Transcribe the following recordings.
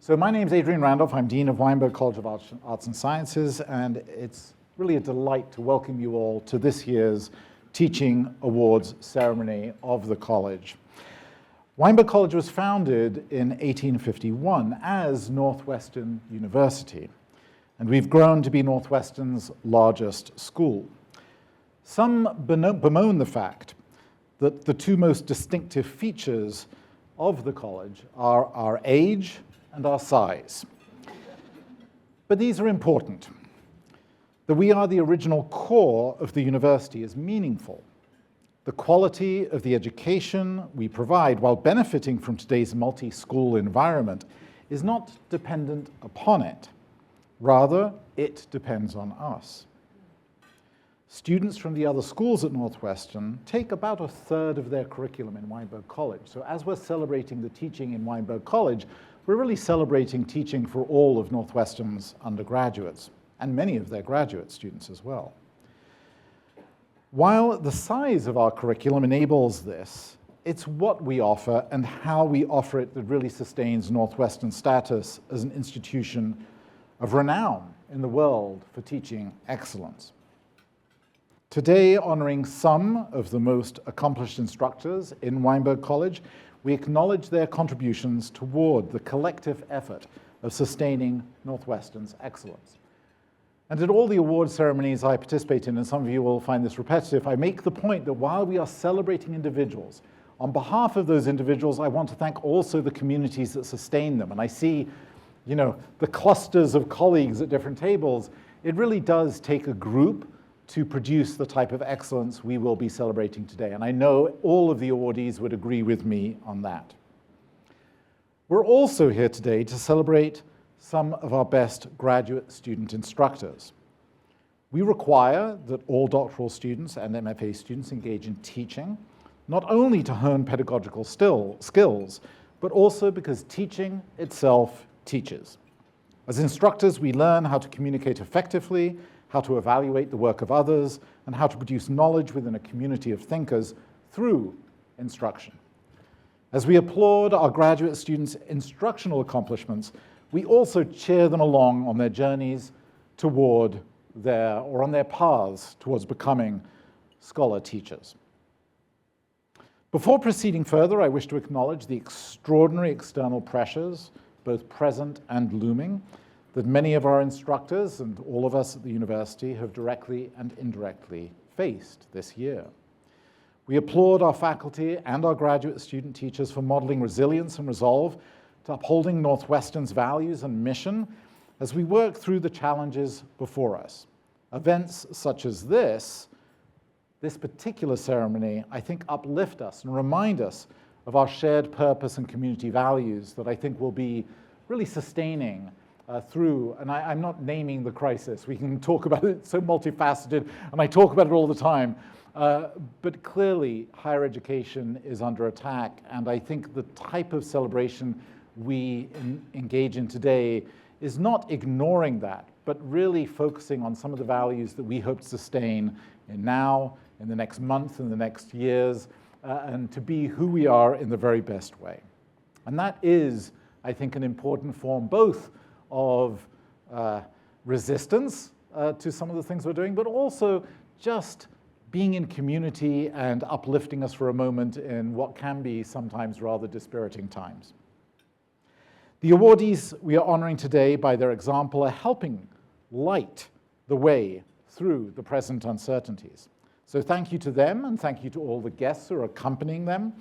So my name is Adrian Randolph. I'm Dean of Weinberg College of Arts and Sciences, and it's really a delight to welcome you all to this year's Teaching Awards ceremony of the college. Weinberg College was founded in 1851 as Northwestern University, and we've grown to be Northwestern's largest school. Some bemoan the fact that the two most distinctive features of the college are our age and our size. But these are important. That we are the original core of the university is meaningful. The quality of the education we provide while benefiting from today's multi-school environment is not dependent upon it. Rather, it depends on us. Students from the other schools at Northwestern take about a third of their curriculum in Weinberg College. So as we're celebrating the teaching in Weinberg College, we're really celebrating teaching for all of Northwestern's undergraduates, and many of their graduate students as well. While the size of our curriculum enables this, it's what we offer and how we offer it that really sustains Northwestern's status as an institution of renown in the world for teaching excellence. Today, honoring some of the most accomplished instructors in Weinberg College, we acknowledge their contributions toward the collective effort of sustaining Northwestern's excellence. And at all the award ceremonies I participate in, and some of you will find this repetitive, I make the point that while we are celebrating individuals, on behalf of those individuals, I want to thank also the communities that sustain them. And I see, the clusters of colleagues at different tables. It really does take a group to produce the type of excellence we will be celebrating today. And I know all of the awardees would agree with me on that. We're also here today to celebrate some of our best graduate student instructors. We require that all doctoral students and MFA students engage in teaching, not only to hone pedagogical skills, but also because teaching itself teaches. As instructors, we learn how to communicate effectively, how to evaluate the work of others, and how to produce knowledge within a community of thinkers through instruction. As we applaud our graduate students' instructional accomplishments, we also cheer them along on their journeys on their paths towards becoming scholar teachers. Before proceeding further, I wish to acknowledge the extraordinary external pressures, both present and looming, that many of our instructors and all of us at the university have directly and indirectly faced this year. We applaud our faculty and our graduate student teachers for modeling resilience and resolve to upholding Northwestern's values and mission as we work through the challenges before us. Events such as this particular ceremony, I think, uplift us and remind us of our shared purpose and community values that I think will be really sustaining through, and I'm not naming the crisis. We can talk about it, it's so multifaceted, and I talk about it all the time. But clearly, higher education is under attack, and I think the type of celebration we engage in today is not ignoring that, but really focusing on some of the values that we hope to sustain in the next month, in the next years, and to be who we are in the very best way. And that is, I think, an important form both of resistance to some of the things we're doing, but also just being in community and uplifting us for a moment in what can be sometimes rather dispiriting times. The awardees we are honoring today by their example are helping light the way through the present uncertainties. So thank you to them, and thank you to all the guests who are accompanying them.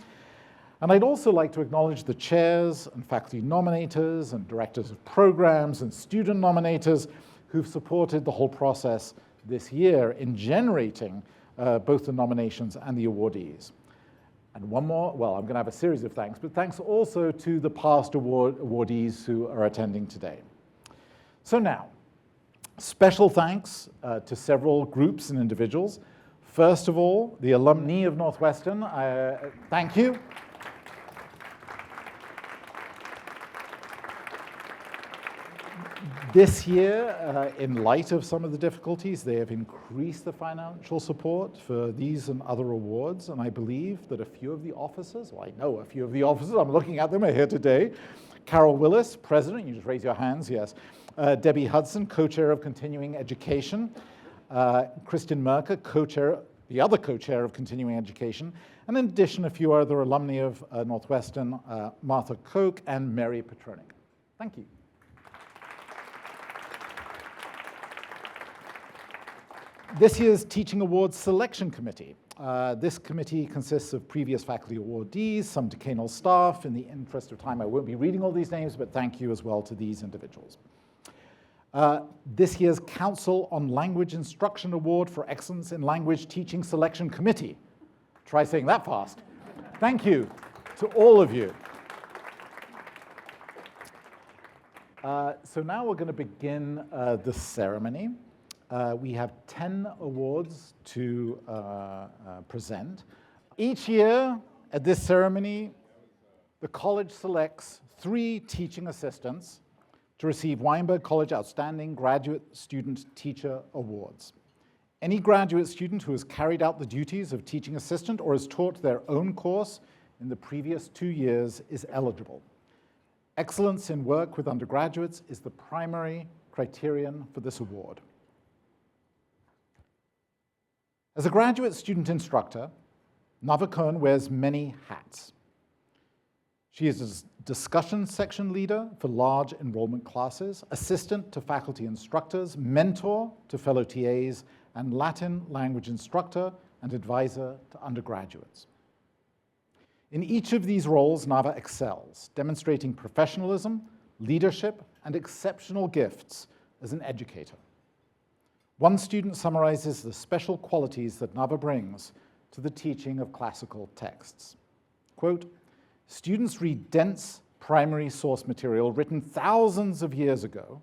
And I'd also like to acknowledge the chairs and faculty nominators and directors of programs and student nominators who've supported the whole process this year in generating both the nominations and the awardees. And one more, well, I'm going to have a series of thanks, but thanks also to the past awardees who are attending today. So now, special thanks to several groups and individuals. First of all, the alumni of Northwestern, thank you. This year, in light of some of the difficulties, they have increased the financial support for these and other awards, and I believe that a few of the officers, well, I know a few of the officers, I'm looking at them, are here today. Carol Willis, President, you just raise your hands, yes. Debbie Hudson, Co-Chair of Continuing Education. Kristen Merker, Co-Chair, the other Co-Chair of Continuing Education. And in addition, a few other alumni of Northwestern, Martha Koch and Mary Petronic. Thank you. This year's Teaching Awards Selection Committee. This committee consists of previous faculty awardees, some decanal staff. In the interest of time, I won't be reading all these names, but thank you as well to these individuals. This year's Council on Language Instruction Award for Excellence in Language Teaching Selection Committee. Try saying that fast. Thank you to all of you. So now we're going to begin the ceremony. We have 10 awards to present. Each year at this ceremony, the college selects 3 teaching assistants to receive Weinberg College Outstanding Graduate Student Teacher Awards. Any graduate student who has carried out the duties of teaching assistant or has taught their own course in the previous 2 years is eligible. Excellence in work with undergraduates is the primary criterion for this award. As a graduate student instructor, Nava Cohen wears many hats. She is a discussion section leader for large enrollment classes, assistant to faculty instructors, mentor to fellow TAs, and Latin language instructor and advisor to undergraduates. In each of these roles, Nava excels, demonstrating professionalism, leadership, and exceptional gifts as an educator. One student summarizes the special qualities that Nava brings to the teaching of classical texts. Quote, students read dense primary source material written thousands of years ago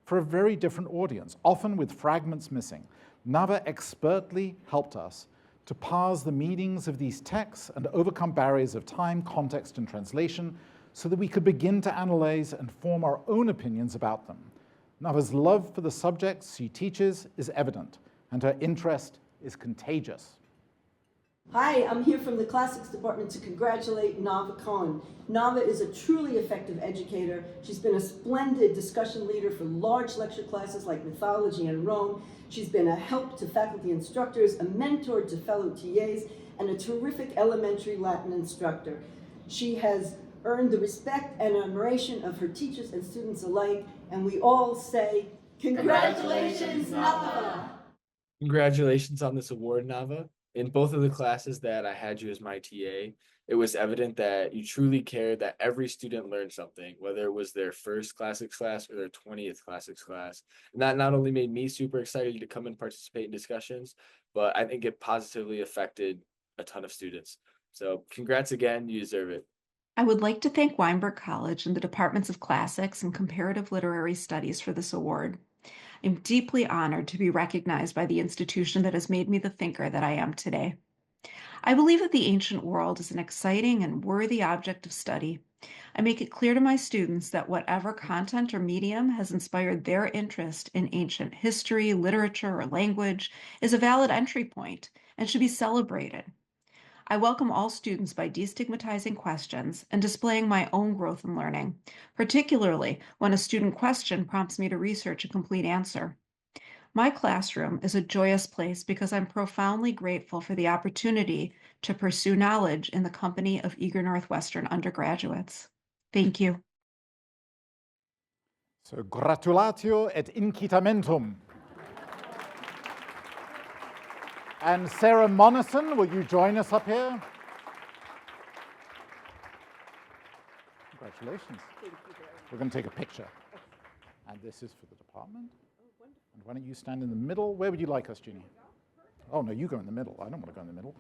for a very different audience, often with fragments missing. Nava expertly helped us to parse the meanings of these texts and overcome barriers of time, context, and translation so that we could begin to analyze and form our own opinions about them. Nava's love for the subjects she teaches is evident, and her interest is contagious. Hi, I'm here from the Classics Department to congratulate Nava Cohen. Nava is a truly effective educator. She's been a splendid discussion leader for large lecture classes like mythology and Rome. She's been a help to faculty instructors, a mentor to fellow TAs, and a terrific elementary Latin instructor. She has earned the respect and admiration of her teachers and students alike, and we all say, congratulations, Nava! Congratulations on this award, Nava. In both of the classes that I had you as my TA, it was evident that you truly cared that every student learned something, whether it was their first classics class or their 20th classics class. And that not only made me super excited to come and participate in discussions, but I think it positively affected a ton of students. So congrats again, you deserve it. I would like to thank Weinberg College and the Departments of Classics and Comparative Literary Studies for this award. I'm deeply honored to be recognized by the institution that has made me the thinker that I am today. I believe that the ancient world is an exciting and worthy object of study. I make it clear to my students that whatever content or medium has inspired their interest in ancient history, literature, or language is a valid entry point and should be celebrated. I welcome all students by destigmatizing questions and displaying my own growth and learning, particularly when a student question prompts me to research a complete answer. My classroom is a joyous place because I'm profoundly grateful for the opportunity to pursue knowledge in the company of eager Northwestern undergraduates. Thank you. So, gratulatio et incitamentum. And Sarah Monison, will you join us up here? Congratulations. Thank you very much. We're going to take a picture. And this is for the department. And why don't you stand in the middle? Where would you like us, Jeannie? Oh, no, you go in the middle. I don't want to go in the middle.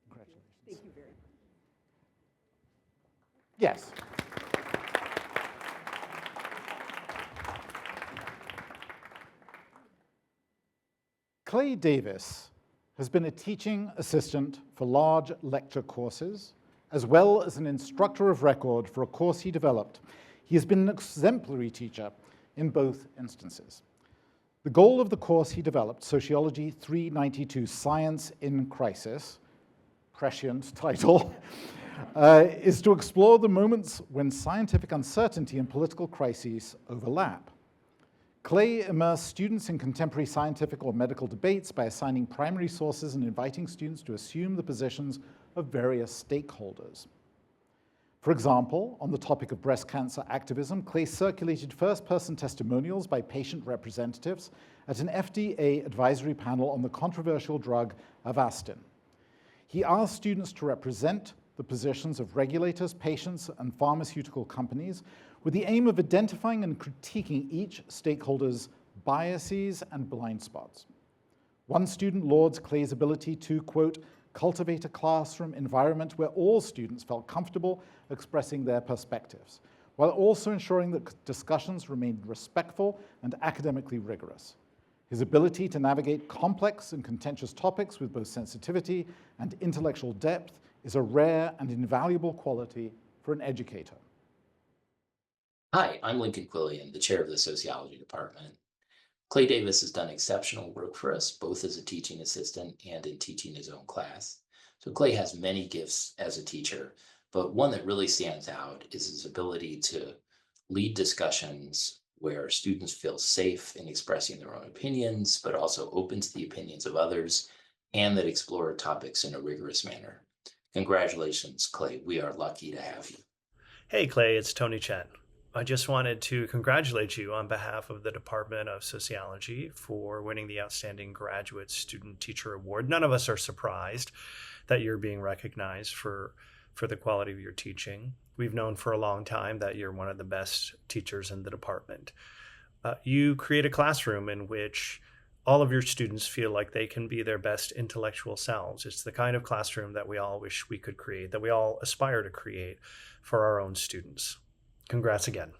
Congratulations. Thank you very much. Yes. Clay Davis has been a teaching assistant for large lecture courses, as well as an instructor of record for a course he developed. He has been an exemplary teacher in both instances. The goal of the course he developed, Sociology 392, Science in Crisis, prescient title, is to explore the moments when scientific uncertainty and political crises overlap. Clay immersed students in contemporary scientific or medical debates by assigning primary sources and inviting students to assume the positions of various stakeholders. For example, on the topic of breast cancer activism, Clay circulated first-person testimonials by patient representatives at an FDA advisory panel on the controversial drug Avastin. He asked students to represent the positions of regulators, patients, and pharmaceutical companies with the aim of identifying and critiquing each stakeholder's biases and blind spots. One student lauds Clay's ability to, quote, cultivate a classroom environment where all students felt comfortable expressing their perspectives, while also ensuring that discussions remained respectful and academically rigorous. His ability to navigate complex and contentious topics with both sensitivity and intellectual depth is a rare and invaluable quality for an educator. Hi, I'm Lincoln Quillian, the chair of the sociology department. Clay Davis has done exceptional work for us, both as a teaching assistant and in teaching his own class. So Clay has many gifts as a teacher, but one that really stands out is his ability to lead discussions where students feel safe in expressing their own opinions, but also open to the opinions of others, and that explore topics in a rigorous manner. Congratulations, Clay. We are lucky to have you. Hey, Clay, it's Tony Chen. I just wanted to congratulate you on behalf of the Department of Sociology for winning the Outstanding Graduate Student Teacher Award. None of us are surprised that you're being recognized for the quality of your teaching. We've known for a long time that you're one of the best teachers in the department. You create a classroom in which all of your students feel like they can be their best intellectual selves. It's the kind of classroom that we all wish we could create, that we all aspire to create for our own students. Congrats again.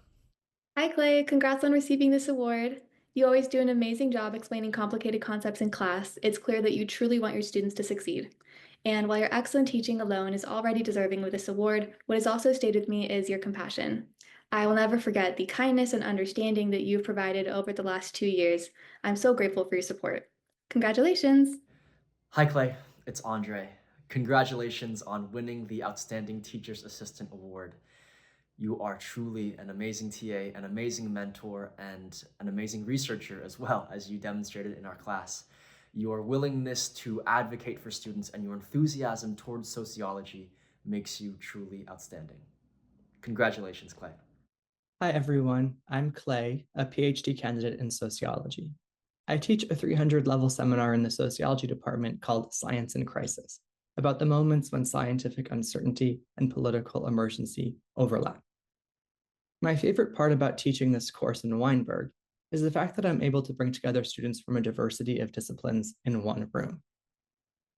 Hi, Clay. Congrats on receiving this award. You always do an amazing job explaining complicated concepts in class. It's clear that you truly want your students to succeed. And while your excellent teaching alone is already deserving of this award, what has also stayed with me is your compassion. I will never forget the kindness and understanding that you've provided over the last 2 years. I'm so grateful for your support. Congratulations. Hi, Clay. It's Andre. Congratulations on winning the Outstanding Teacher's Assistant Award. You are truly an amazing TA, an amazing mentor, and an amazing researcher as well, as you demonstrated in our class. Your willingness to advocate for students and your enthusiasm towards sociology makes you truly outstanding. Congratulations, Clay. Hi, everyone. I'm Clay, a PhD candidate in sociology. I teach a 300-level seminar in the sociology department called Science in Crisis, about the moments when scientific uncertainty and political emergency overlap. My favorite part about teaching this course in Weinberg is the fact that I'm able to bring together students from a diversity of disciplines in one room.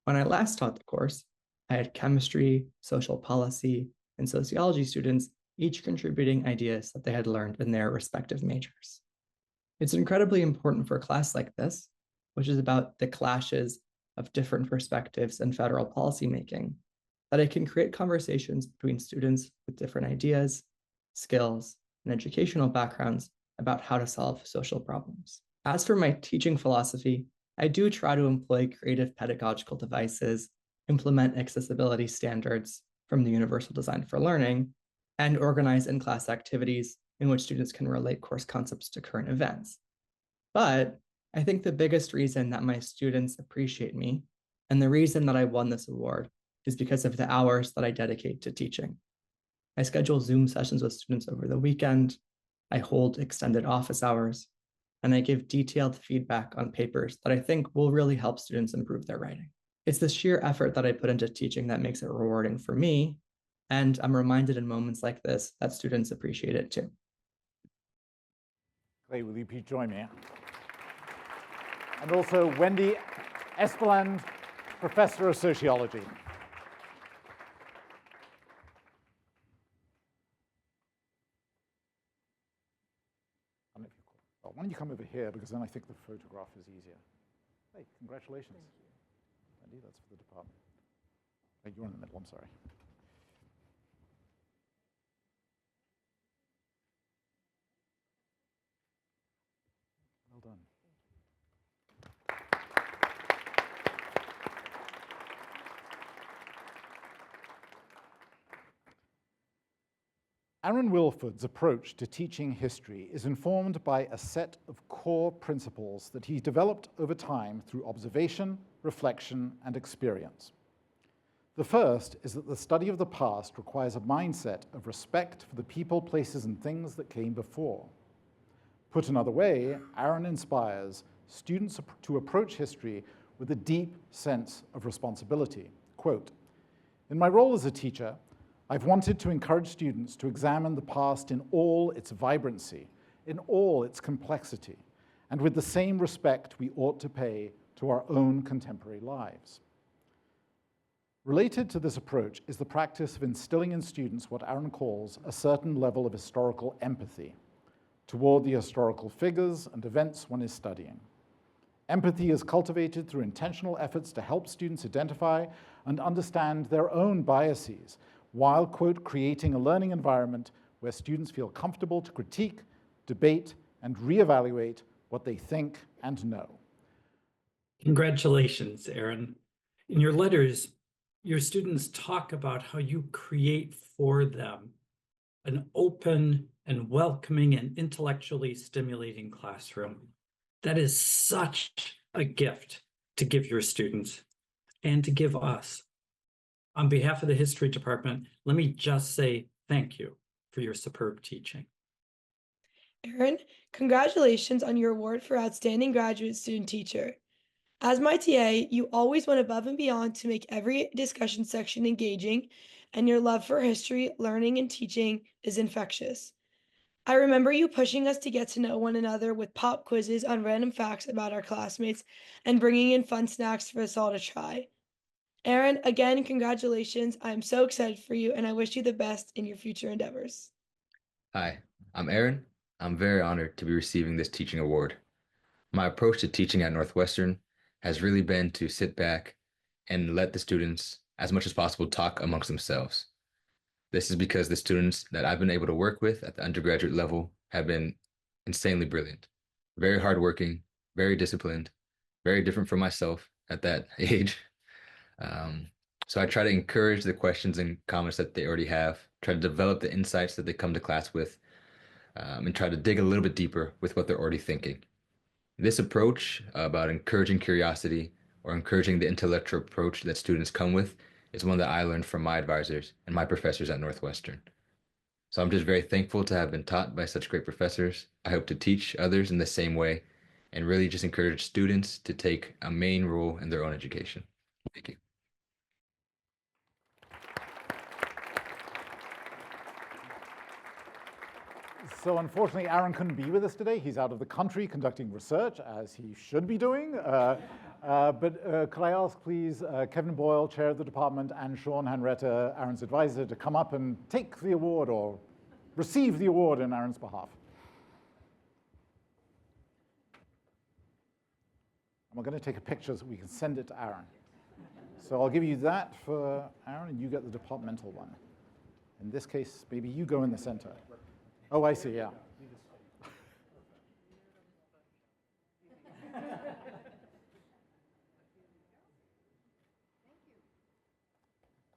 When I last taught the course, I had chemistry, social policy, and sociology students each contributing ideas that they had learned in their respective majors. It's incredibly important for a class like this, which is about the clashes of different perspectives in federal policymaking, that it can create conversations between students with different ideas, skills, and educational backgrounds about how to solve social problems. As for my teaching philosophy, I do try to employ creative pedagogical devices, implement accessibility standards from the Universal Design for Learning, and organize in-class activities in which students can relate course concepts to current events. But I think the biggest reason that my students appreciate me, and the reason that I won this award, is because of the hours that I dedicate to teaching. I schedule Zoom sessions with students over the weekend, I hold extended office hours, and I give detailed feedback on papers that I think will really help students improve their writing. It's the sheer effort that I put into teaching that makes it rewarding for me, and I'm reminded in moments like this that students appreciate it too. Clay, will you please join me? And also Wendy Espeland, Professor of Sociology. Why don't you come over here, because then I think the photograph is easier. Hey, congratulations. everybody. That's for the department. You're in the middle, I'm sorry. Well done. Aaron Wilford's approach to teaching history is informed by a set of core principles that he developed over time through observation, reflection, and experience. The first is that the study of the past requires a mindset of respect for the people, places, and things that came before. Put another way, Aaron inspires students to approach history with a deep sense of responsibility. Quote, "In my role as a teacher, I've wanted to encourage students to examine the past in all its vibrancy, in all its complexity, and with the same respect we ought to pay to our own contemporary lives." Related to this approach is the practice of instilling in students what Aaron calls a certain level of historical empathy toward the historical figures and events one is studying. Empathy is cultivated through intentional efforts to help students identify and understand their own biases, while, quote, "creating a learning environment where students feel comfortable to critique, debate, and reevaluate what they think and know." Congratulations, Aaron. In your letters, your students talk about how you create for them an open and welcoming and intellectually stimulating classroom. That is such a gift to give your students and to give us. On behalf of the history department, let me just say thank you for your superb teaching. Aaron, congratulations on your award for Outstanding Graduate Student Teacher. As my TA, you always went above and beyond to make every discussion section engaging, and your love for history, learning, and teaching is infectious. I remember you pushing us to get to know one another with pop quizzes on random facts about our classmates and bringing in fun snacks for us all to try. Aaron, again, congratulations. I am so excited for you, and I wish you the best in your future endeavors. Hi, I'm Aaron. I'm very honored to be receiving this teaching award. My approach to teaching at Northwestern has really been to sit back and let the students, as much as possible, talk amongst themselves. This is because the students that I've been able to work with at the undergraduate level have been insanely brilliant, very hardworking, very disciplined, very different from myself at that age. So I try to encourage the questions and comments that they already have, try to develop the insights that they come to class with, and try to dig a little bit deeper with what they're already thinking. This approach about encouraging curiosity or encouraging the intellectual approach that students come with is one that I learned from my advisors and my professors at Northwestern. So I'm just very thankful to have been taught by such great professors. I hope to teach others in the same way and really just encourage students to take a main role in their own education. Thank you. So unfortunately, Aaron couldn't be with us today. He's out of the country conducting research, as he should be doing. But could I ask, please, Kevin Boyle, chair of the department, and Sean Henretta, Aaron's advisor, to come up and take the award or receive the award in Aaron's behalf. And we're going to take a picture so we can send it to Aaron. So I'll give you that for Aaron, and you get the departmental one. In this case, maybe you go in the center. Oh, I see, yeah.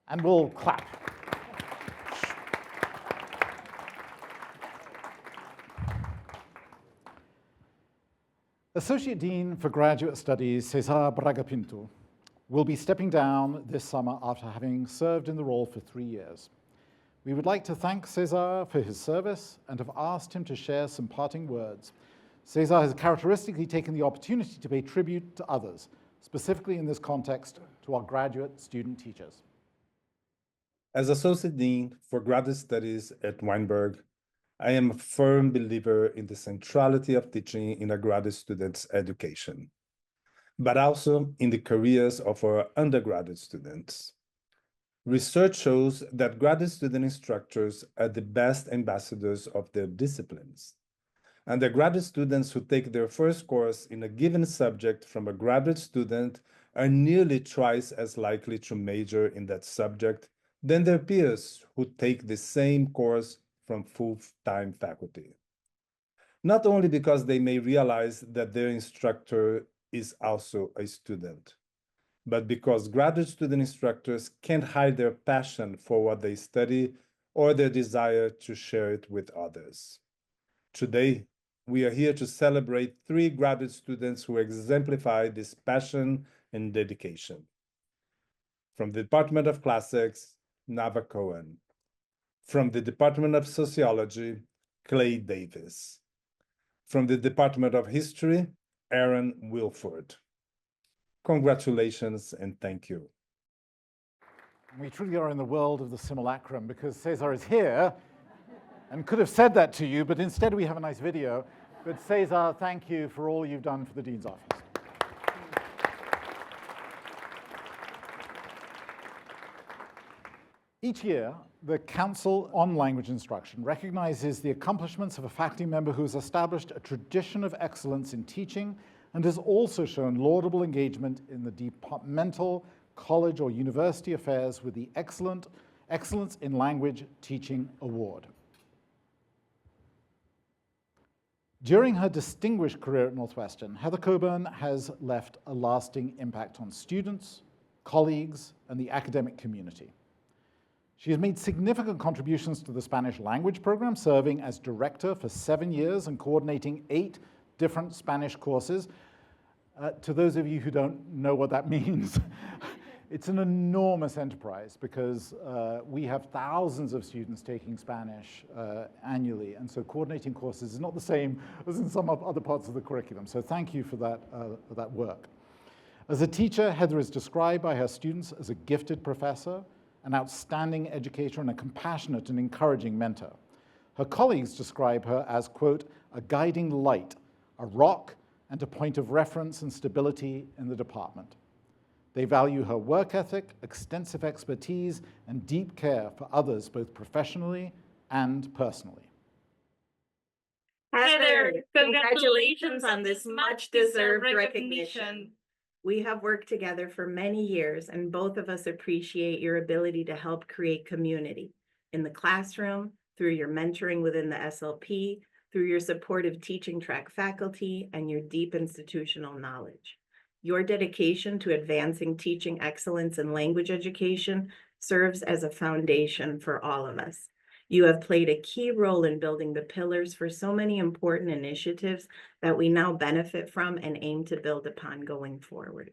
And we'll clap. Associate Dean for Graduate Studies, Cesar Braga Pinto, will be stepping down this summer after having served in the role for 3 years. We would like to thank Cesar for his service and have asked him to share some parting words. Cesar has characteristically taken the opportunity to pay tribute to others, specifically in this context to our graduate student teachers. As Associate Dean for Graduate Studies at Weinberg, I am a firm believer in the centrality of teaching in a graduate student's education, but also in the careers of our undergraduate students. Research shows that graduate student instructors are the best ambassadors of their disciplines. Undergraduate students who take their first course in a given subject from a graduate student are nearly twice as likely to major in that subject than their peers who take the same course from full-time faculty. Not only because they may realize that their instructor is also a student, but because graduate student instructors can't hide their passion for what they study or their desire to share it with others. Today, we are here to celebrate 3 graduate students who exemplify this passion and dedication. From the Department of Classics, Nava Cohen. From the Department of Sociology, Clay Davis. From the Department of History, Aaron Wilford. Congratulations and thank you. We truly are in the world of the simulacrum because Cesar is here and could have said that to you, but instead we have a nice video. But Cesar, thank you for all you've done for the Dean's Office. Each year, the Council on Language Instruction recognizes the accomplishments of a faculty member who has established a tradition of excellence in teaching and has also shown laudable engagement in the departmental, college, or university affairs with the Excellence in Language Teaching Award. During her distinguished career at Northwestern, Heather Coburn has left a lasting impact on students, colleagues, and the academic community. She has made significant contributions to the Spanish language program, serving as director for 7 years and coordinating 8 different Spanish courses. To those of you who don't know what that means, it's an enormous enterprise because we have thousands of students taking Spanish annually, and so coordinating courses is not the same as in some other parts of the curriculum. So thank you for that work. As a teacher, Heather is described by her students as a gifted professor, an outstanding educator, and a compassionate and encouraging mentor. Her colleagues describe her as, quote, a guiding light, a rock, and a point of reference and stability in the department. They value her work ethic, extensive expertise, and deep care for others, both professionally and personally. Heather, congratulations on this much-deserved recognition. We have worked together for many years, and both of us appreciate your ability to help create community in the classroom, through your mentoring within the SLP, through your supportive teaching track faculty, and your deep institutional knowledge. Your dedication to advancing teaching excellence in language education serves as a foundation for all of us. You have played a key role in building the pillars for so many important initiatives that we now benefit from and aim to build upon going forward.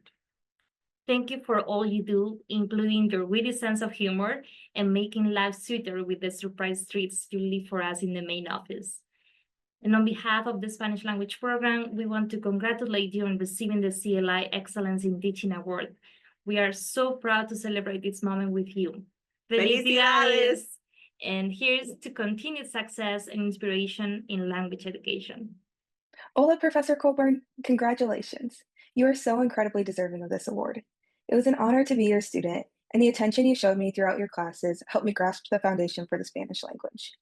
Thank you for all you do, including your witty sense of humor and making life sweeter with the surprise treats you leave for us in the main office. And on behalf of the Spanish language program, we want to congratulate you on receiving the CLI Excellence in Teaching Award. We are so proud to celebrate this moment with you. Felicidades! And here's to continued success and inspiration in language education. Hola, Professor Coburn. Congratulations. You are so incredibly deserving of this award. It was an honor to be your student, and the attention you showed me throughout your classes helped me grasp the foundation for the Spanish language.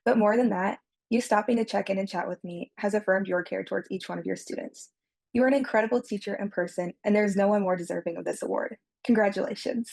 But more than that, you stopping to check in and chat with me has affirmed your care towards each one of your students. You are an incredible teacher in person, and there is no one more deserving of this award. Congratulations.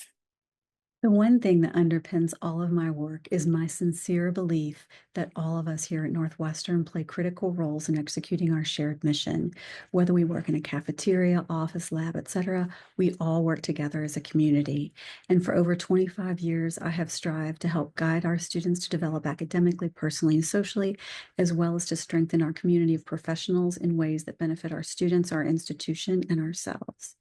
The one thing that underpins all of my work is my sincere belief that all of us here at Northwestern play critical roles in executing our shared mission. Whether we work in a cafeteria, office, lab, etc., we all work together as a community. And for over 25 years, I have strived to help guide our students to develop academically, personally, and socially, as well as to strengthen our community of professionals in ways that benefit our students, our institution, and ourselves.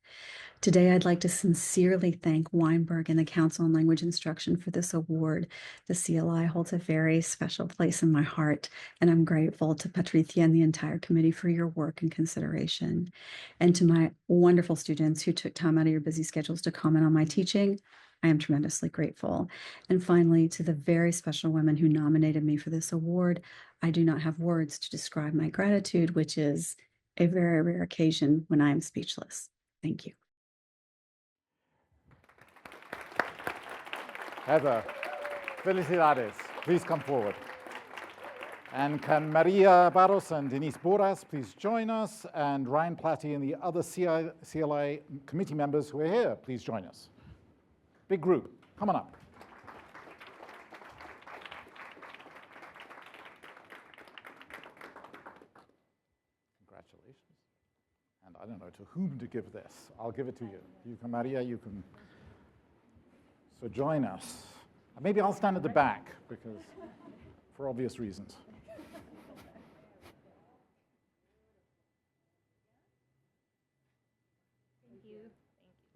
Today, I'd like to sincerely thank Weinberg and the Council on Language Instruction for this award. The CLI holds a very special place in my heart, and I'm grateful to Patricia and the entire committee for your work and consideration. And to my wonderful students who took time out of your busy schedules to comment on my teaching, I am tremendously grateful. And finally, to the very special women who nominated me for this award, I do not have words to describe my gratitude, which is a very rare occasion when I am speechless. Thank you. Heather, felicidades. Please come forward. And can Maria Barros and Denise Boras please join us? And Ryan Platty and the other CLI committee members who are here, please join us. Big group, come on up. Congratulations. And I don't know to whom to give this. I'll give it to you. You can, Maria, you can. So join us. Maybe I'll stand at the back because, for obvious reasons. Thank you.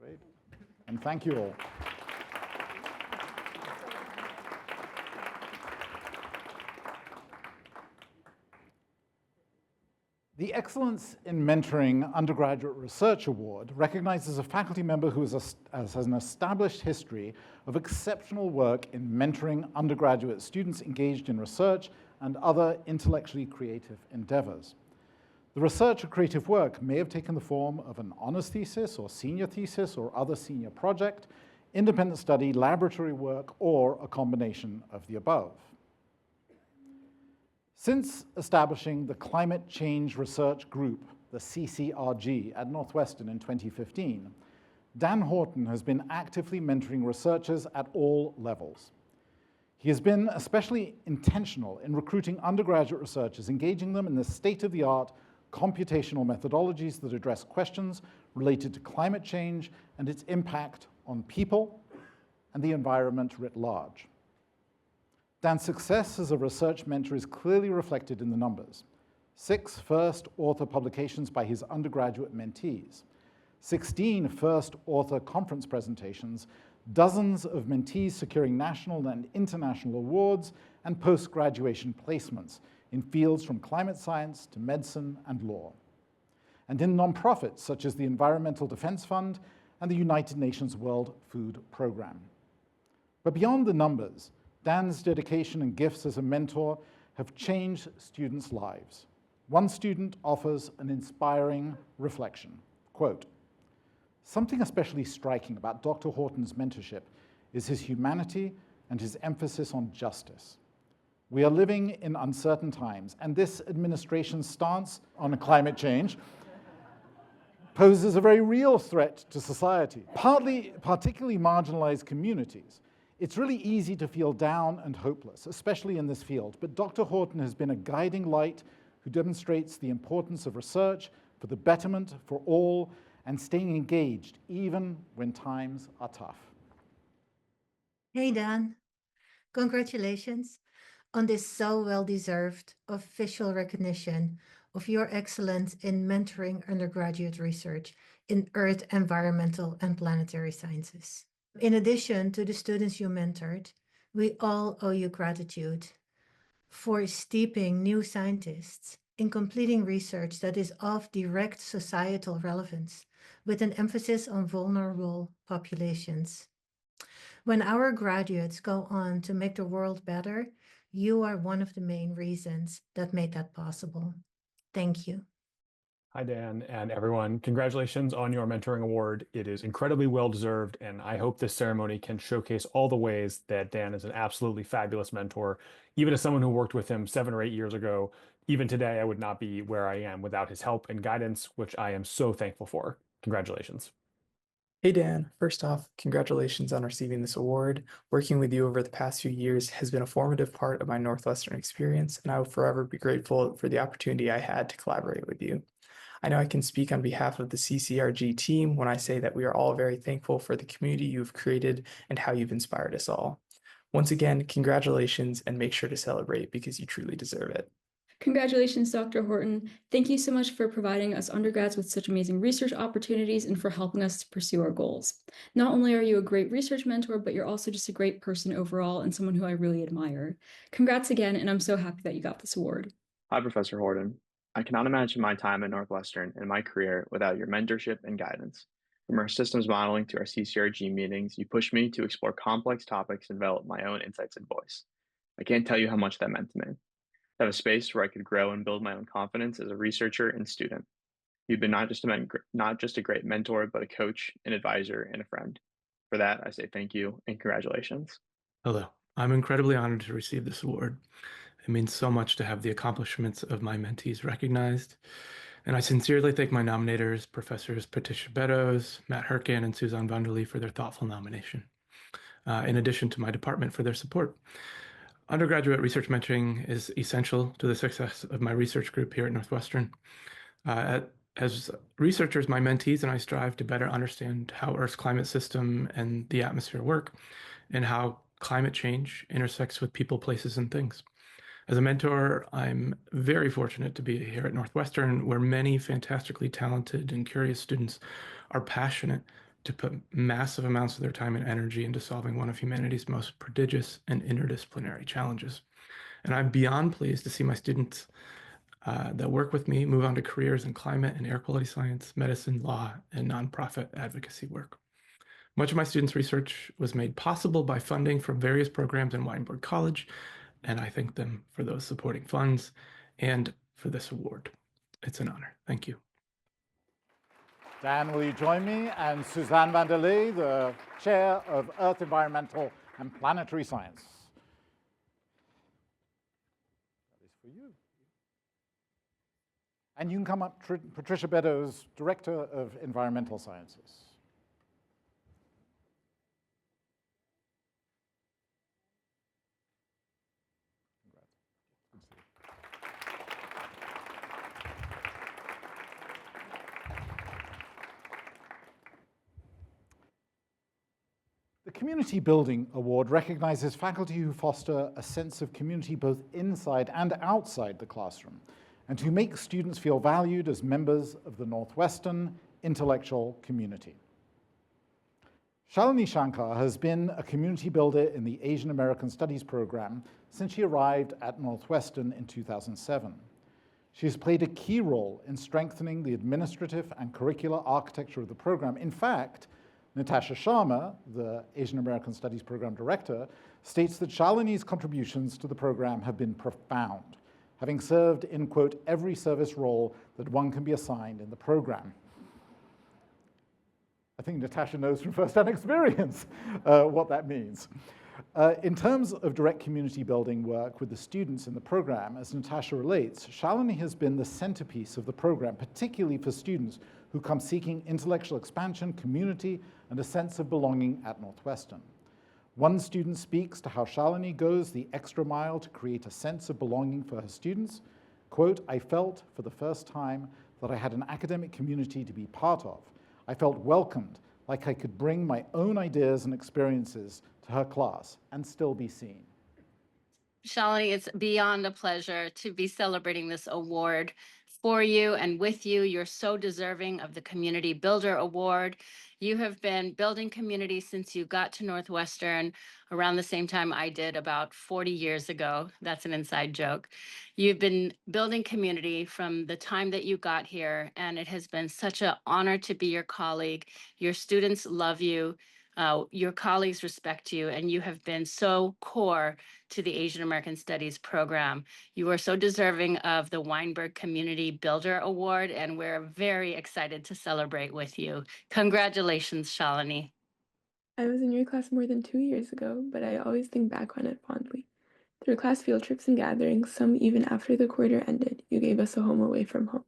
Great. And thank you all. The Excellence in Mentoring Undergraduate Research Award recognizes a faculty member who has an established history of exceptional work in mentoring undergraduate students engaged in research and other intellectually creative endeavors. The research or creative work may have taken the form of an honors thesis or senior thesis or other senior project, independent study, laboratory work, or a combination of the above. Since establishing the Climate Change Research Group, the CCRG, at Northwestern in 2015, Dan Horton has been actively mentoring researchers at all levels. He has been especially intentional in recruiting undergraduate researchers, engaging them in the state-of-the-art computational methodologies that address questions related to climate change and its impact on people and the environment writ large. Dan's success as a research mentor is clearly reflected in the numbers. 6 first author publications by his undergraduate mentees, 16 first author conference presentations, dozens of mentees securing national and international awards, and post-graduation placements in fields from climate science to medicine and law. And in nonprofits such as the Environmental Defense Fund and the United Nations World Food Programme. But beyond the numbers, Dan's dedication and gifts as a mentor have changed students' lives. One student offers an inspiring reflection. Quote, "Something especially striking about Dr. Horton's mentorship is his humanity and his emphasis on justice. We are living in uncertain times, and this administration's stance on climate change poses a very real threat to society, particularly marginalized communities. It's really easy to feel down and hopeless, especially in this field, but Dr. Horton has been a guiding light who demonstrates the importance of research for the betterment for all and staying engaged even when times are tough." Hey, Dan. Congratulations on this so well-deserved official recognition of your excellence in mentoring undergraduate research in earth, environmental, and planetary sciences. In addition to the students you mentored, we all owe you gratitude for steeping new scientists in completing research that is of direct societal relevance, with an emphasis on vulnerable populations. When our graduates go on to make the world better, you are one of the main reasons that made that possible. Thank you. Hi, Dan and everyone. Congratulations on your mentoring award. It is incredibly well-deserved, and I hope this ceremony can showcase all the ways that Dan is an absolutely fabulous mentor. Even as someone who worked with him 7 or 8 years ago, even today, I would not be where I am without his help and guidance, which I am so thankful for. Congratulations. Hey Dan, first off, congratulations on receiving this award. Working with you over the past few years has been a formative part of my Northwestern experience, and I will forever be grateful for the opportunity I had to collaborate with you. I know I can speak on behalf of the CCRG team when I say that we are all very thankful for the community you've created and how you've inspired us all. Once again, congratulations, and make sure to celebrate because you truly deserve it. Congratulations, Dr. Horton. Thank you so much for providing us undergrads with such amazing research opportunities and for helping us to pursue our goals. Not only are you a great research mentor, but you're also just a great person overall and someone who I really admire. Congrats again, and I'm so happy that you got this award. Hi, Professor Horton. I cannot imagine my time at Northwestern and my career without your mentorship and guidance. From our systems modeling to our CCRG meetings, you pushed me to explore complex topics and develop my own insights and voice. I can't tell you how much that meant to me. To have a space where I could grow and build my own confidence as a researcher and student. You've been not just a great mentor, but a coach, an advisor, and a friend. For that, I say thank you and congratulations. Hello, I'm incredibly honored to receive this award. It means so much to have the accomplishments of my mentees recognized. And I sincerely thank my nominators, Professors Patricia Beddoes, Matt Herkin, and Suzanne Vanderlee for their thoughtful nomination, in addition to my department for their support. Undergraduate research mentoring is essential to the success of my research group here at Northwestern. As researchers, my mentees and I strive to better understand how Earth's climate system and the atmosphere work, and how climate change intersects with people, places, and things. As a mentor, I'm very fortunate to be here at Northwestern, where many fantastically talented and curious students are passionate to put massive amounts of their time and energy into solving one of humanity's most prodigious and interdisciplinary challenges. And I'm beyond pleased to see my students that work with me move on to careers in climate and air quality science, medicine, law, and nonprofit advocacy work. Much of my students' research was made possible by funding from various programs in Weinberg College, and I thank them for those supporting funds and for this award. It's an honor. Thank you. Dan, will you join me? And Suzanne Vanderlee, the Chair of Earth, Environmental, and Planetary Science. That is for you. And you can come up, Patricia Beddoes, Director of Environmental Sciences. The Community Building Award recognizes faculty who foster a sense of community both inside and outside the classroom, and who make students feel valued as members of the Northwestern intellectual community. Shalini Shankar has been a community builder in the Asian American Studies program since she arrived at Northwestern in 2007. She has played a key role in strengthening the administrative and curricular architecture of the program. In fact, Natasha Sharma, the Asian American Studies Program Director, states that Shalini's contributions to the program have been profound, having served in, quote, every service role that one can be assigned in the program. I think Natasha knows from first-hand experience what that means. In terms of direct community building work with the students in the program, as Natasha relates, Shalini has been the centerpiece of the program, particularly for students who come seeking intellectual expansion, community, and a sense of belonging at Northwestern. One student speaks to how Shalini goes the extra mile to create a sense of belonging for her students. Quote, I felt for the first time that I had an academic community to be part of. I felt welcomed, like I could bring my own ideas and experiences to her class and still be seen. Shalini, it's beyond a pleasure to be celebrating this award for you and with you. You're so deserving of the Community Builder Award. You have been building community since you got to Northwestern around the same time I did about 40 years ago. That's an inside joke. You've been building community from the time that you got here, and it has been such an honor to be your colleague. Your students love you. Your colleagues respect you, and you have been so core to the Asian American Studies program. You are so deserving of the Weinberg Community Builder Award, and we're very excited to celebrate with you. Congratulations, Shalini. I was in your class more than 2 years ago, but I always think back on it fondly. Through class field trips and gatherings, some even after the quarter ended, you gave us a home away from home.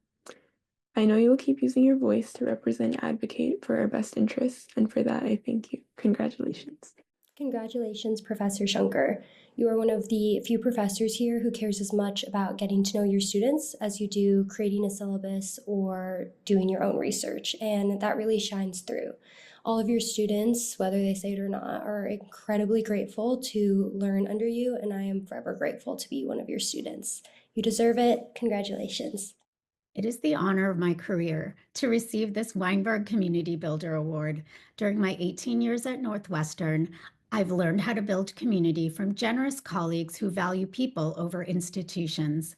I know you will keep using your voice to represent and advocate for our best interests, and for that, I thank you. Congratulations. Congratulations, Professor Shankar. You are one of the few professors here who cares as much about getting to know your students as you do creating a syllabus or doing your own research, and that really shines through. All of your students, whether they say it or not, are incredibly grateful to learn under you, and I am forever grateful to be one of your students. You deserve it. Congratulations. It is the honor of my career to receive this Weinberg Community Builder Award. During my 18 years at Northwestern, I've learned how to build community from generous colleagues who value people over institutions.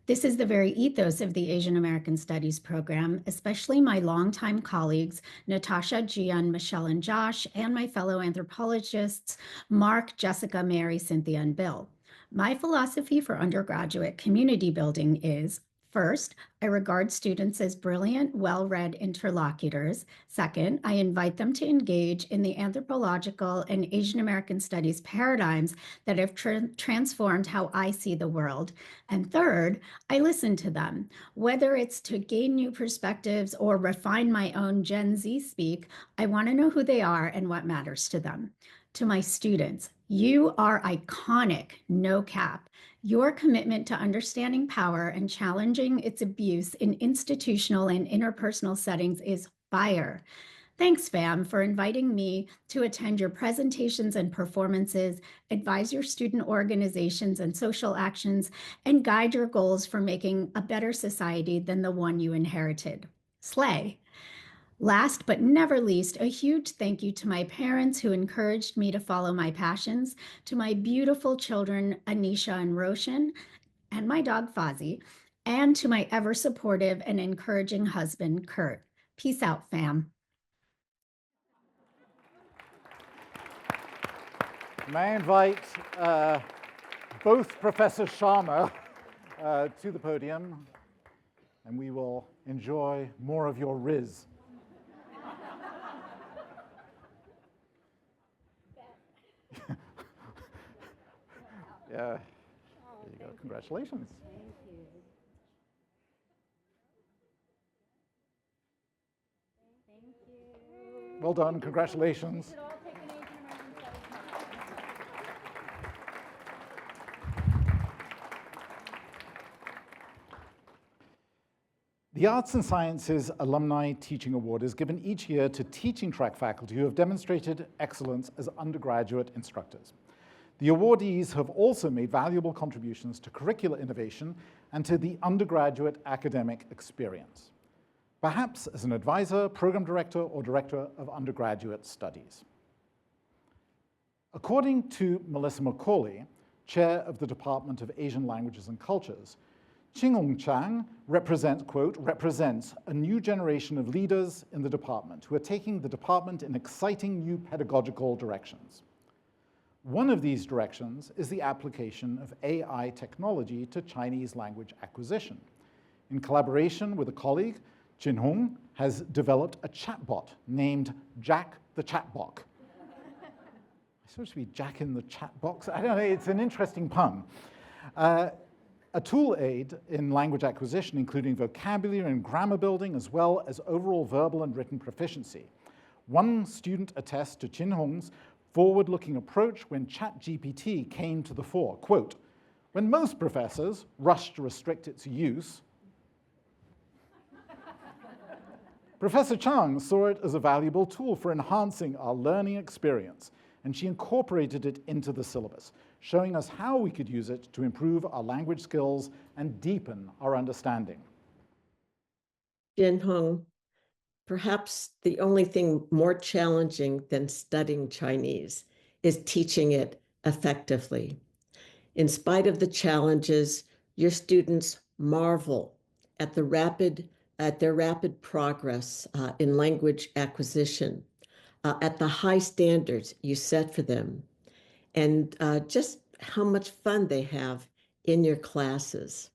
This is the very ethos of the Asian American Studies program, especially my longtime colleagues, Natasha, Gian, Michelle, and Josh, and my fellow anthropologists, Mark, Jessica, Mary, Cynthia, and Bill. My philosophy for undergraduate community building is First, I regard students as brilliant, well-read interlocutors. Second, I invite them to engage in the anthropological and Asian American studies paradigms that have transformed how I see the world. And third, I listen to them. Whether it's to gain new perspectives or refine my own Gen Z speak, I want to know who they are and what matters to them. To my students, you are iconic, no cap. Your commitment to understanding power and challenging its abuse in institutional and interpersonal settings is fire. Thanks, fam, for inviting me to attend your presentations and performances, advise your student organizations and social actions, and guide your goals for making a better society than the one you inherited. Slay. Last but never least, a huge thank you to my parents who encouraged me to follow my passions, to my beautiful children, Anisha and Roshan, and my dog Fozzie, and to my ever supportive and encouraging husband, Kurt. Peace out, fam. May I invite both Professor Sharma to the podium, and we will enjoy more of your riz. Yeah, there you go. Congratulations. Thank you. Thank you. Well done. Congratulations. We should all take an Adrian The Arts and Sciences Alumni Teaching Award is given each year to teaching track faculty who have demonstrated excellence as undergraduate instructors. The awardees have also made valuable contributions to curricular innovation and to the undergraduate academic experience, perhaps as an advisor, program director, or director of undergraduate studies. According to Melissa McCauley, chair of the Department of Asian Languages and Cultures, Qinghong Chang represents a new generation of leaders in the department who are taking the department in exciting new pedagogical directions. One of these directions is the application of AI technology to Chinese language acquisition. In collaboration with a colleague, Qinghong has developed a chatbot named Jack the Chatbot. It's supposed to be Jack in the chat box. I don't know, it's an interesting pun. A tool aid in language acquisition, including vocabulary and grammar building, as well as overall verbal and written proficiency. One student attests to Qinghong's forward-looking approach when ChatGPT came to the fore. Quote, when most professors rush to restrict its use, Professor Chang saw it as a valuable tool for enhancing our learning experience, and she incorporated it into the syllabus, showing us how we could use it to improve our language skills and deepen our understanding. Qinghong, perhaps the only thing more challenging than studying Chinese is teaching it effectively. In spite of the challenges, your students marvel at their rapid progress in language acquisition, at the high standards you set for them, and just how much fun they have in your classes.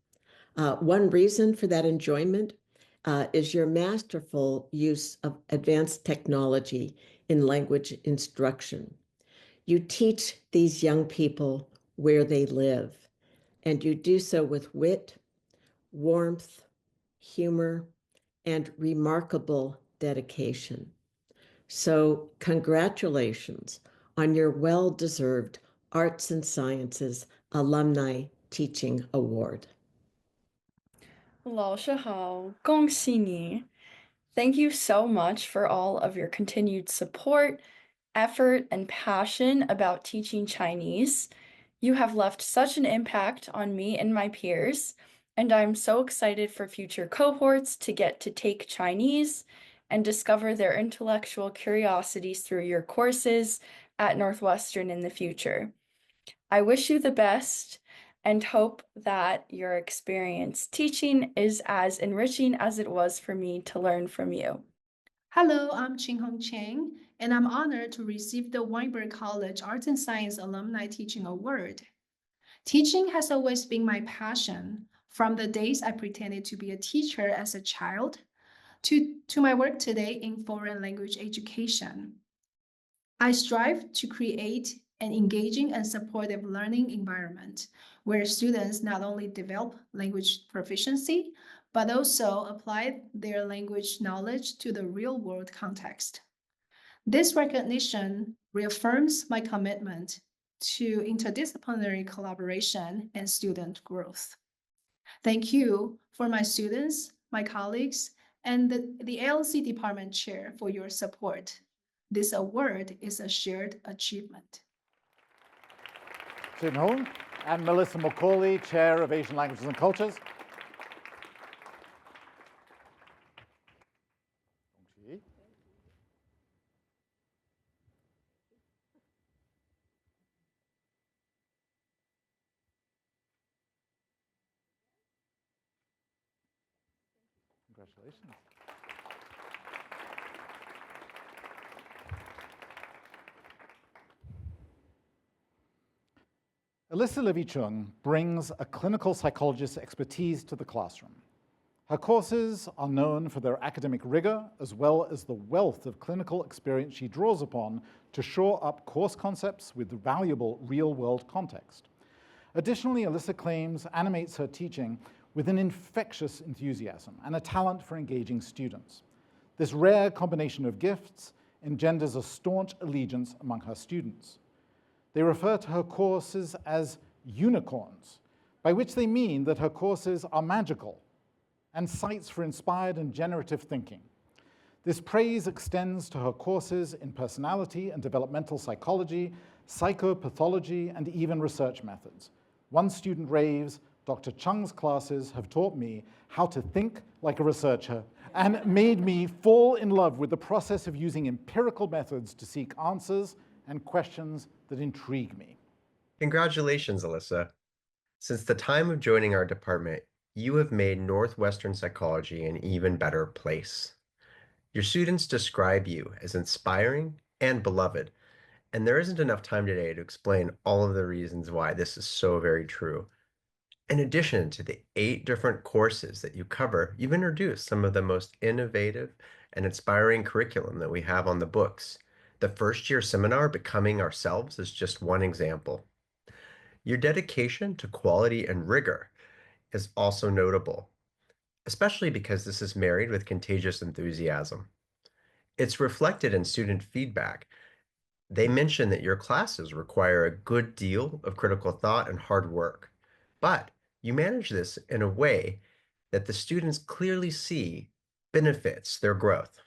One reason for that enjoyment is your masterful use of advanced technology in language instruction. You teach these young people where they live, and you do so with wit, warmth, humor, and remarkable dedication. So congratulations on your well-deserved Arts and Sciences Alumni Teaching Award. 老师好，恭喜你. Thank you so much for all of your continued support, effort, and passion about teaching Chinese. You have left such an impact on me and my peers, and I'm so excited for future cohorts to get to take Chinese and discover their intellectual curiosities through your courses at Northwestern in the future. I wish you the best and hope that your experience teaching is as enriching as it was for me to learn from you. Hello, I'm Qinghong Chang, and I'm honored to receive the Weinberg College Arts and Science Alumni Teaching Award. Teaching has always been my passion. from the days I pretended to be a teacher as a child to my work today in foreign language education. I strive to create an engaging and supportive learning environment where students not only develop language proficiency, but also apply their language knowledge to the real-world context. This recognition reaffirms my commitment to interdisciplinary collaboration and student growth. Thank you for my students, my colleagues, and the ALC department chair for your support. This award is a shared achievement. Jin Hong and Melissa Macaulay, Chair of Asian Languages and Cultures. Congratulations. Alyssa Livy-Chung brings a clinical psychologist's expertise to the classroom. Her courses are known for their academic rigor, as well as the wealth of clinical experience she draws upon to shore up course concepts with valuable real-world context. Additionally, Alyssa claims animates her teaching with an infectious enthusiasm and a talent for engaging students. This rare combination of gifts engenders a staunch allegiance among her students. They refer to her courses as unicorns, by which they mean that her courses are magical and sites for inspired and generative thinking. This praise extends to her courses in personality and developmental psychology, psychopathology, and even research methods. One student raves, Dr. Chung's classes have taught me how to think like a researcher and made me fall in love with the process of using empirical methods to seek answers and questions that intrigue me. Congratulations, Alyssa. Since the time of joining our department, you have made Northwestern psychology an even better place. Your students describe you as inspiring and beloved, and there isn't enough time today to explain all of the reasons why this is so very true. In addition to the 8 different courses that you cover, you've introduced some of the most innovative and inspiring curriculum that we have on the books. The first-year seminar, Becoming Ourselves, is just one example. Your dedication to quality and rigor is also notable, especially because this is married with contagious enthusiasm. It's reflected in student feedback. They mention that your classes require a good deal of critical thought and hard work, but you manage this in a way that the students clearly see benefits their growth.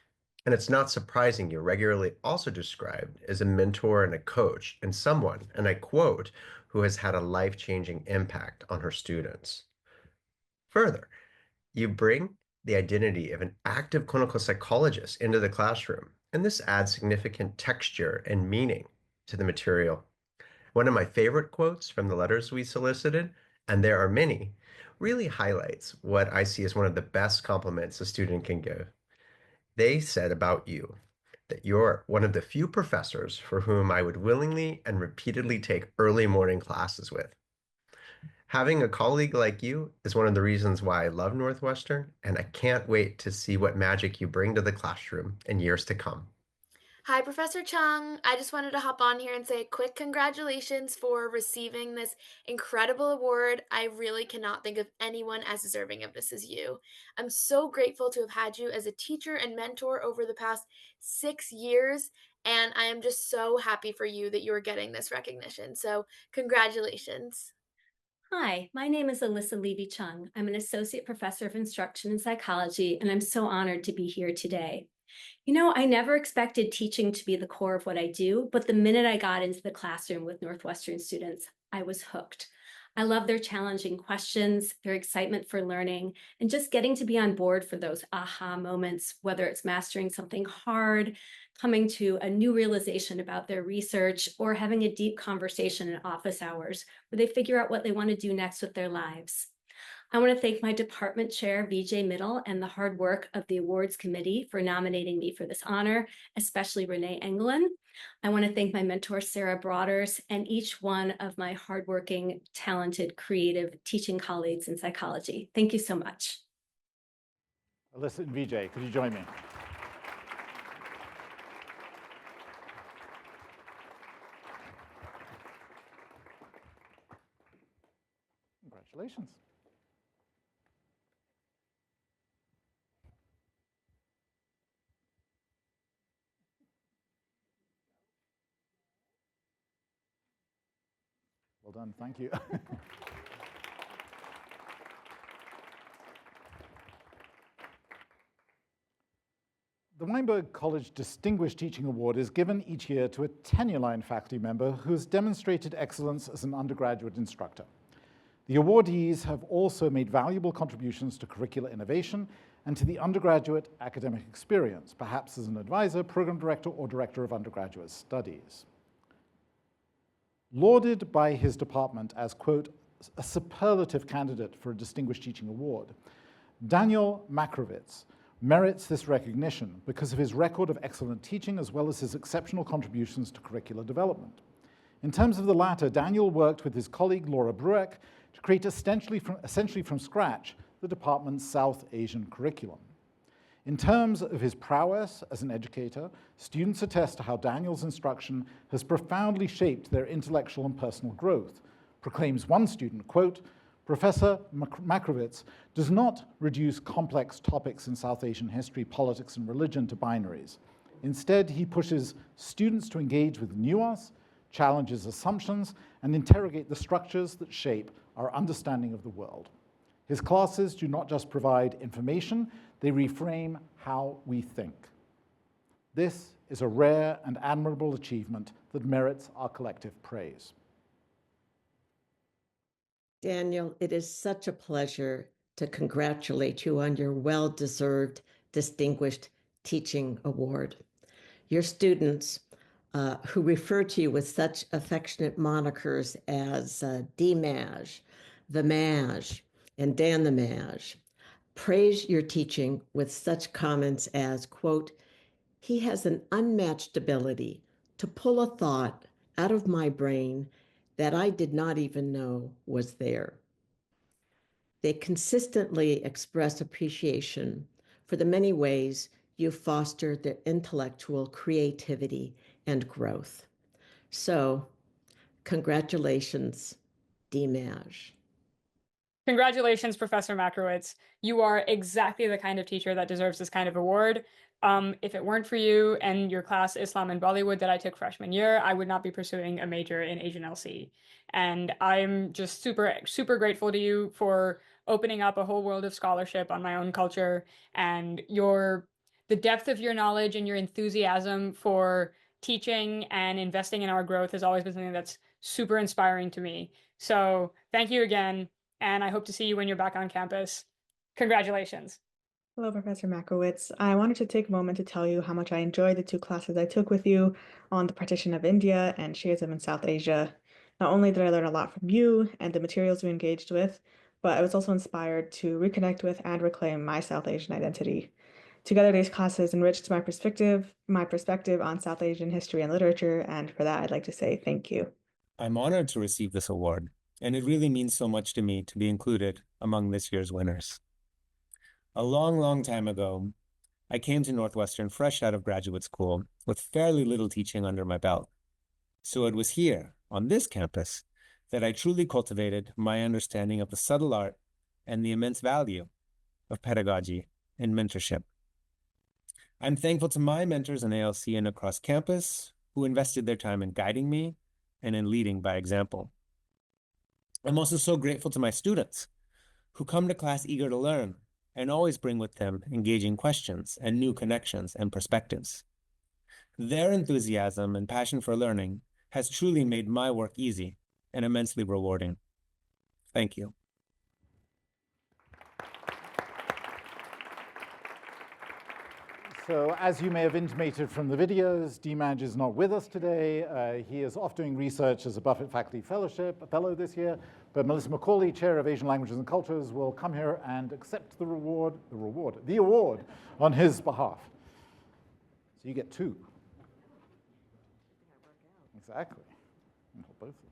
And it's not surprising you're regularly also described as a mentor and a coach and someone, and I quote, who has had a life-changing impact on her students. Further, you bring the identity of an active clinical psychologist into the classroom, and this adds significant texture and meaning to the material. One of my favorite quotes from the letters we solicited, and there are many, really highlights what I see as one of the best compliments a student can give. They said about you that you're one of the few professors for whom I would willingly and repeatedly take early morning classes with. Having a colleague like you is one of the reasons why I love Northwestern, and I can't wait to see what magic you bring to the classroom in years to come. Hi, Professor Chung. I just wanted to hop on here and say a quick congratulations for receiving this incredible award. I really cannot think of anyone as deserving of this as you. I'm so grateful to have had you as a teacher and mentor over the past 6 years, and I am just so happy for you that you are getting this recognition. So congratulations. Hi, my name is Alyssa Levy-Chung. I'm an associate professor of instruction and psychology, and I'm so honored to be here today. You know, I never expected teaching to be the core of what I do, but the minute I got into the classroom with Northwestern students, I was hooked. I love their challenging questions, their excitement for learning, and just getting to be on board for those aha moments, whether it's mastering something hard, coming to a new realization about their research, or having a deep conversation in office hours where they figure out what they want to do next with their lives. I want to thank my department chair, VJ Middle, and the hard work of the awards committee for nominating me for this honor, especially Renee Engelin. I want to thank my mentor, Sarah Broaders, and each one of my hardworking, talented, creative teaching colleagues in psychology. Thank you so much. Alyssa and VJ, could you join me? Congratulations. Well done, thank you. The Weinberg College Distinguished Teaching Award is given each year to a tenure-line faculty member who has demonstrated excellence as an undergraduate instructor. The awardees have also made valuable contributions to curricular innovation and to the undergraduate academic experience, perhaps as an advisor, program director, or director of undergraduate studies. Lauded by his department as, quote, a superlative candidate for a Distinguished Teaching Award, Daniel Makrovitz merits this recognition because of his record of excellent teaching as well as his exceptional contributions to curricular development. In terms of the latter, Daniel worked with his colleague Laura Brueck to create essentially from scratch the department's South Asian curriculum. In terms of his prowess as an educator, students attest to how Daniel's instruction has profoundly shaped their intellectual and personal growth. Proclaims one student, quote, Professor Makrovitz does not reduce complex topics in South Asian history, politics, and religion to binaries. Instead, he pushes students to engage with nuance, challenges assumptions, and interrogate the structures that shape our understanding of the world. His classes do not just provide information, they reframe how we think. This is a rare and admirable achievement that merits our collective praise. Daniel, it is such a pleasure to congratulate you on your well-deserved Distinguished Teaching Award. Your students, who refer to you with such affectionate monikers as D-Maj, the Maj, and Dan the Maj, praise your teaching with such comments as, quote, he has an unmatched ability to pull a thought out of my brain that I did not even know was there. They consistently express appreciation for the many ways you fostered their intellectual creativity and growth. So, congratulations, D-Maj. Congratulations, Professor Makrovitz. You are exactly the kind of teacher that deserves this kind of award. If it weren't for you and your class Islam and Bollywood that I took freshman year, I would not be pursuing a major in Asian LC. And I'm just super, super grateful to you for opening up a whole world of scholarship on my own culture, and the depth of your knowledge and your enthusiasm for teaching and investing in our growth has always been something that's super inspiring to me. So thank you again, and I hope to see you when you're back on campus. Congratulations. Hello, Professor Makrovitz. I wanted to take a moment to tell you how much I enjoyed the two classes I took with you on the partition of India and Shiism in South Asia. Not only did I learn a lot from you and the materials we engaged with, but I was also inspired to reconnect with and reclaim my South Asian identity. Together, these classes enriched my perspective on South Asian history and literature, and for that, I'd like to say thank you. I'm honored to receive this award, and it really means so much to me to be included among this year's winners. A long, long time ago, I came to Northwestern fresh out of graduate school with fairly little teaching under my belt. So it was here, on this campus, that I truly cultivated my understanding of the subtle art and the immense value of pedagogy and mentorship. I'm thankful to my mentors in ALC and across campus who invested their time in guiding me and in leading by example. I'm also so grateful to my students who come to class eager to learn and always bring with them engaging questions and new connections and perspectives. Their enthusiasm and passion for learning has truly made my work easy and immensely rewarding. Thank you. So as you may have intimated from the videos, D-Maj is not with us today. He is off doing research as a Buffett Faculty Fellow this year, But Melissa Macaulay, Chair of Asian Languages and Cultures, will come here and accept the award on his behalf. So you get 2. Exactly. Both of them.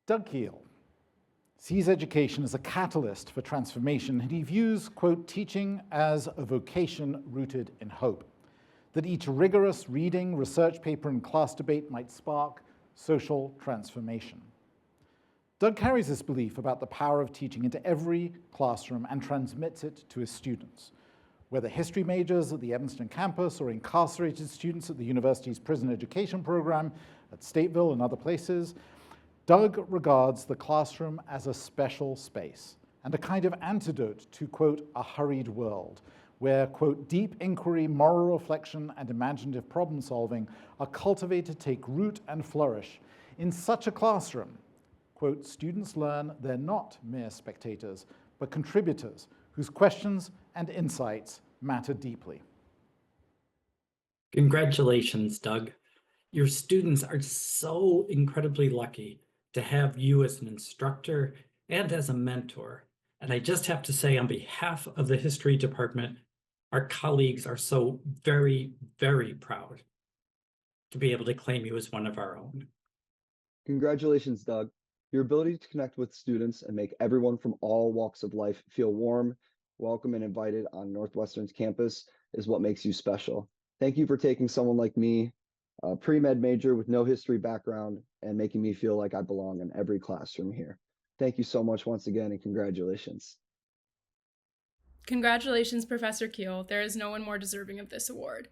Doug Keel sees education as a catalyst for transformation, and he views, quote, teaching as a vocation rooted in hope, that each rigorous reading, research paper, and class debate might spark social transformation. Doug carries this belief about the power of teaching into every classroom and transmits it to his students, whether history majors at the Evanston campus or incarcerated students at the university's prison education program at Stateville and other places. Doug regards the classroom as a special space and a kind of antidote to, quote, a hurried world, where, quote, deep inquiry, moral reflection, and imaginative problem solving are cultivated to take root and flourish. In such a classroom, quote, students learn they're not mere spectators, but contributors whose questions and insights matter deeply. Congratulations, Doug. Your students are so incredibly lucky to have you as an instructor and as a mentor. And I just have to say, on behalf of the history department, our colleagues are so very, very proud to be able to claim you as one of our own. Congratulations, Doug. Your ability to connect with students and make everyone from all walks of life feel warm, welcome, and invited on Northwestern's campus is what makes you special. Thank you for taking someone like me, a pre-med major with no history background, and making me feel like I belong in every classroom here. Thank you so much once again, and congratulations. Congratulations, Professor Keel. There is no one more deserving of this award.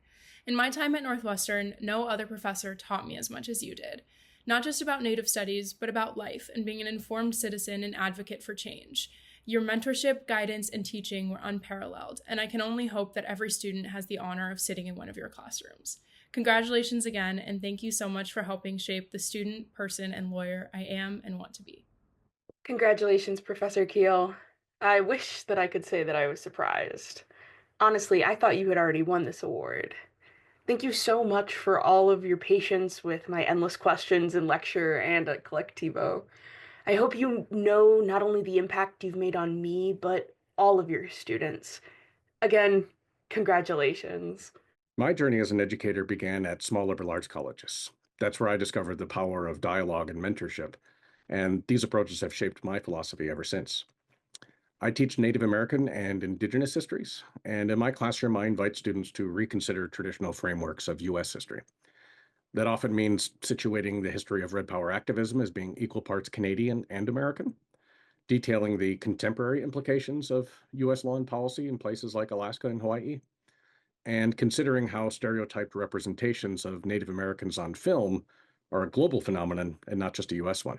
In my time at Northwestern, no other professor taught me as much as you did. Not just about Native studies, but about life and being an informed citizen and advocate for change. Your mentorship, guidance, and teaching were unparalleled, and I can only hope that every student has the honor of sitting in one of your classrooms. Congratulations again, and thank you so much for helping shape the student, person, and lawyer I am and want to be. Congratulations, Professor Keel. I wish that I could say that I was surprised. Honestly, I thought you had already won this award. Thank you so much for all of your patience with my endless questions in lecture and at Collectivo. I hope you know not only the impact you've made on me, but all of your students. Again, congratulations. My journey as an educator began at small liberal arts colleges. That's where I discovered the power of dialogue and mentorship, and these approaches have shaped my philosophy ever since. I teach Native American and Indigenous histories, and in my classroom, I invite students to reconsider traditional frameworks of U.S. history. That often means situating the history of Red Power activism as being equal parts Canadian and American, detailing the contemporary implications of U.S. law and policy in places like Alaska and Hawaii, and considering how stereotyped representations of Native Americans on film are a global phenomenon and not just a U.S. one.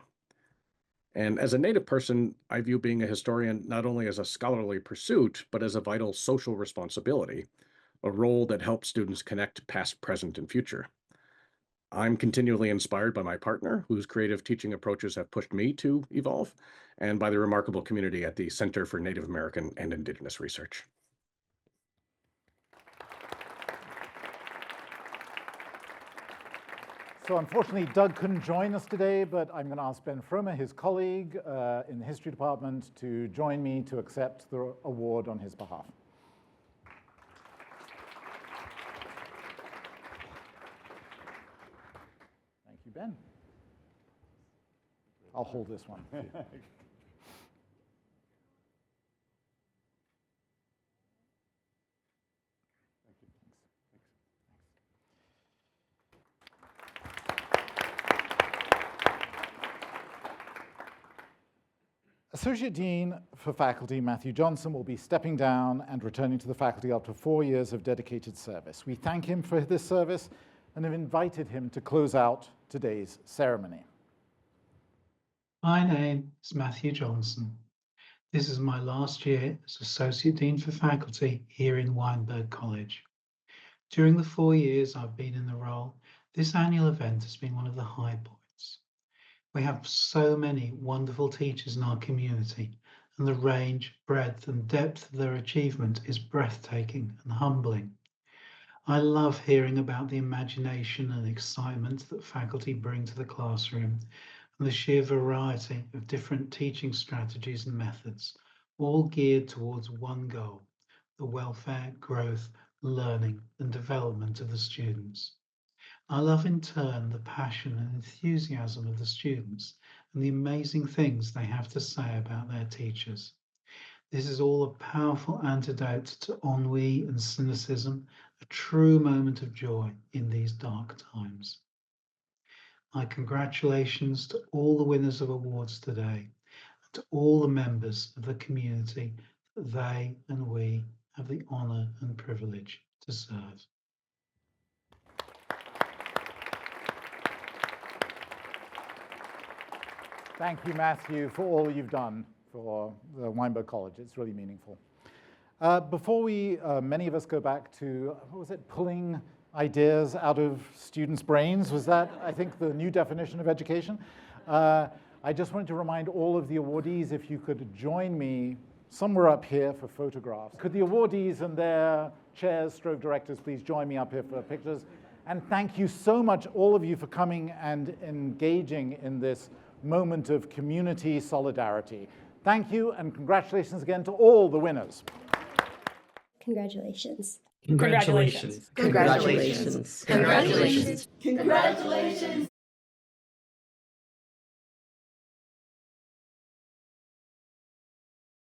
And as a Native person, I view being a historian not only as a scholarly pursuit, but as a vital social responsibility, a role that helps students connect past, present, and future. I'm continually inspired by my partner, whose creative teaching approaches have pushed me to evolve, and by the remarkable community at the Center for Native American and Indigenous Research. So unfortunately, Doug couldn't join us today, but I'm going to ask Ben Fromer, his colleague in the history department, to join me to accept the award on his behalf. Thank you, Ben. I'll hold this one. Associate Dean for Faculty Matthew Johnson will be stepping down and returning to the faculty after 4 years of dedicated service. We thank him for this service and have invited him to close out today's ceremony. My name is Matthew Johnson. This is my last year as Associate Dean for Faculty here in Weinberg College. During the 4 years I've been in the role, this annual event has been one of the high points. We have so many wonderful teachers in our community, and the range, breadth, and depth of their achievement is breathtaking and humbling. I love hearing about the imagination and excitement that faculty bring to the classroom and the sheer variety of different teaching strategies and methods, all geared towards one goal: the welfare, growth, learning, and development of the students. I love in turn the passion and enthusiasm of the students and the amazing things they have to say about their teachers. This is all a powerful antidote to ennui and cynicism, a true moment of joy in these dark times. My congratulations to all the winners of awards today, and to all the members of the community that they and we have the honour and privilege to serve. Thank you, Matthew, for all you've done for the Weinberg College. It's really meaningful. Before many of us go back to, what was it, pulling ideas out of students' brains? Was that, I think, the new definition of education? I just wanted to remind all of the awardees, if you could join me somewhere up here for photographs. Could the awardees and their chairs, stroke directors, please join me up here for pictures? And thank you so much, all of you, for coming and engaging in this moment of community solidarity. Thank you, and congratulations again to all the winners. Congratulations. Congratulations. Congratulations. Congratulations. Congratulations.